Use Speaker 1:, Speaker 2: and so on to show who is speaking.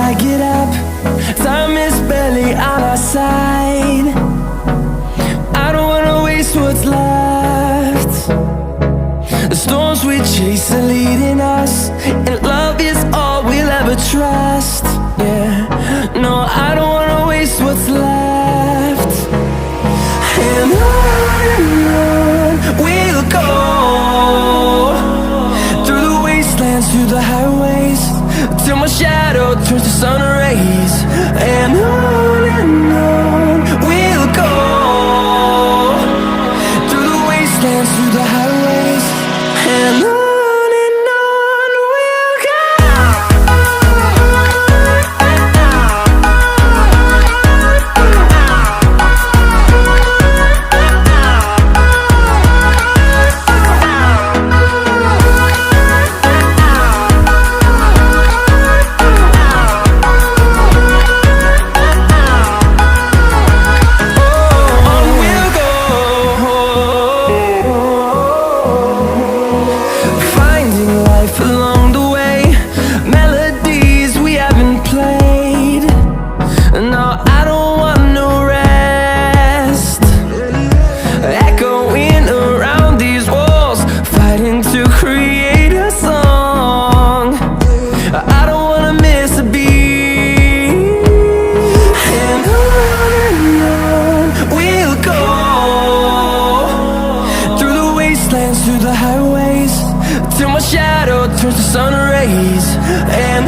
Speaker 1: I get up, time is barely on our side. I don't wanna waste what's left. The storms we chase are leading us, and love is all we'll ever trust. Yeah, no, I don't wanna waste what's left. And on we'll go, through the wastelands, through the highways, till my shadow turns to sun rays. And on we'll go, through the wastelands, through the highways, and on we'll go. Through the highways, till my shadow turns to sun rays. And